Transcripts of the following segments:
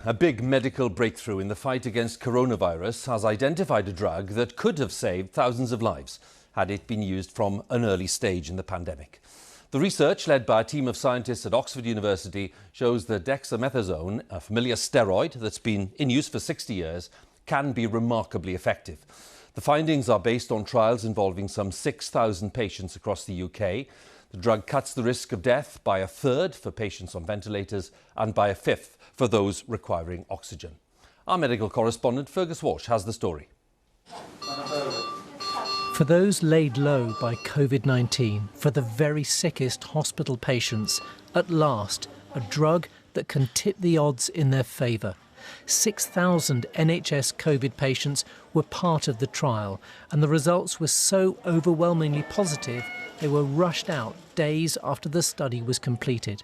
A big medical breakthrough in the fight against coronavirus has identified a drug that could have saved thousands of lives had it been used from an early stage in the pandemic. The research, led by a team of scientists at Oxford University, shows that dexamethasone, a familiar steroid that's been in use for 60 years, can be remarkably effective. The findings are based on trials involving some 6,000 patients across the UK. The drug cuts the risk of death by a third for patients on ventilators and by a fifth for those requiring oxygen. Our medical correspondent Fergus Walsh has the story. For those laid low by COVID-19, for the very sickest hospital patients, at last, a drug that can tip the odds in their favour. 6,000 NHS COVID patients were part of the trial, and the results were so overwhelmingly positive they were rushed out days after the study was completed.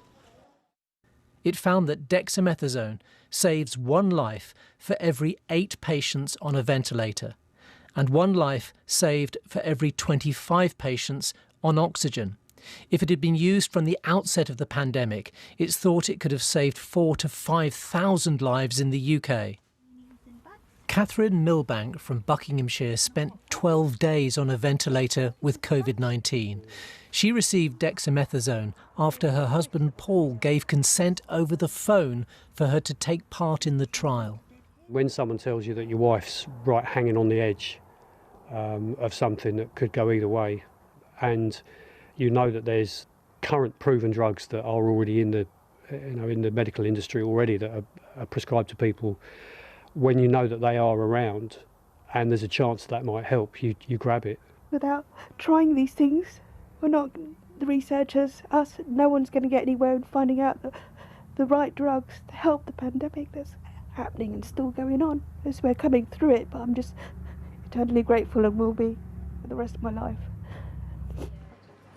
It found that dexamethasone saves one life for every 8 patients on a ventilator, and one life saved for every 25 patients on oxygen. If it had been used from the outset of the pandemic, it's thought it could have saved 4,000 to 5,000 lives in the UK. Catherine Milbank from Buckinghamshire spent 12 days on a ventilator with COVID-19. She received dexamethasone after her husband Paul gave consent over the phone for her to take part in the trial. When someone tells you that your wife's right hanging on the edge of something that could go either way, and you know that there's current proven drugs that are already in the medical industry already that are prescribed to people, when you know that they are around and there's a chance that might help, you grab it. Without trying these things, we're not the researchers, us, no one's going to get anywhere in finding out the right drugs to help the pandemic that's happening and still going on. As we're coming through it, but I'm just eternally grateful and will be for the rest of my life.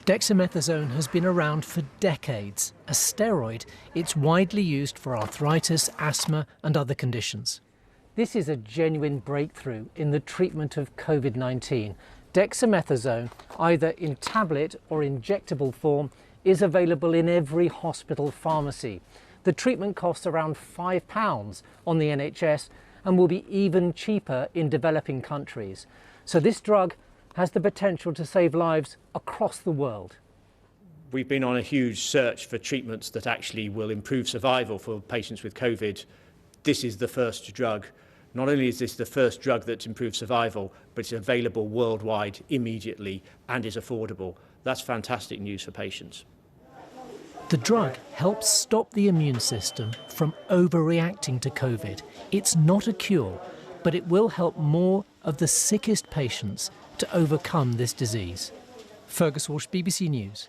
Dexamethasone has been around for decades. A steroid, it's widely used for arthritis, asthma and other conditions. This is a genuine breakthrough in the treatment of COVID-19. Dexamethasone, either in tablet or injectable form, is available in every hospital pharmacy. The treatment costs around £5 on the NHS and will be even cheaper in developing countries. So this drug has the potential to save lives across the world. We've been on a huge search for treatments that actually will improve survival for patients with COVID. This is the first drug. Not only is this the first drug that's improved survival, but it's available worldwide immediately and is affordable. That's fantastic news for patients. The drug helps stop the immune system from overreacting to COVID. It's not a cure, but it will help more of the sickest patients to overcome this disease. Fergus Walsh, BBC News.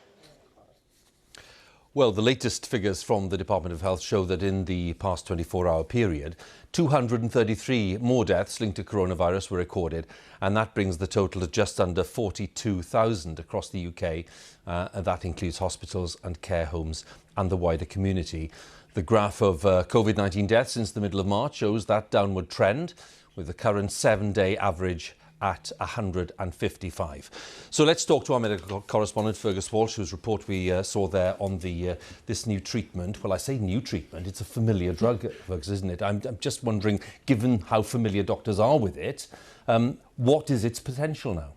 Well, the latest figures from the Department of Health show that in the past 24-hour period, 233 more deaths linked to coronavirus were recorded, and that brings the total to just under 42,000 across the UK. And that includes hospitals and care homes and the wider community. The graph of COVID-19 deaths since the middle of March shows that downward trend, with the current 7-day average at 155. So let's talk to our medical correspondent Fergus Walsh, whose report we saw there on this new treatment. Well, I say new treatment, it's a familiar drug, Fergus, isn't it? I'm just wondering, given how familiar doctors are with it, what is its potential now?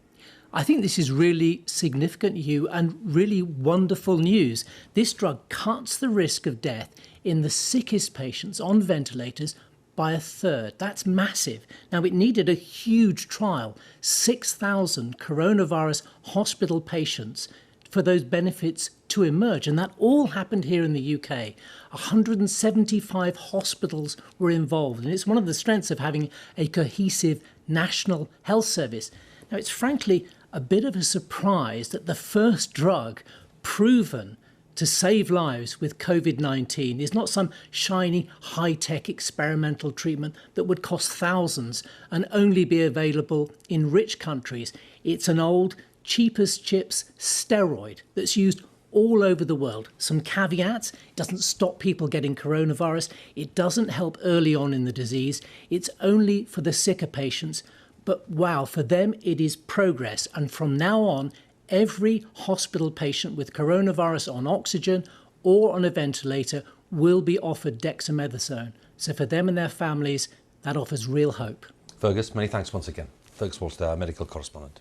I think this is really significant, Hugh, and really wonderful news. This drug cuts the risk of death in the sickest patients on ventilators by a third. That's massive. Now, it needed a huge trial, 6,000 coronavirus hospital patients, for those benefits to emerge. And that all happened here in the UK. 175 hospitals were involved. And it's one of the strengths of having a cohesive national health service. Now, it's frankly a bit of a surprise that the first drug proven to save lives with COVID-19 is not some shiny, high-tech experimental treatment that would cost thousands and only be available in rich countries. It's an old, cheapest chips steroid that's used all over the world. Some caveats: it doesn't stop people getting coronavirus, it doesn't help early on in the disease, it's only for the sicker patients. But wow, for them it is progress, and from now on, every hospital patient with coronavirus on oxygen or on a ventilator will be offered dexamethasone. So for them and their families, that offers real hope. Fergus, many thanks once again. Fergus Walsh, our medical correspondent.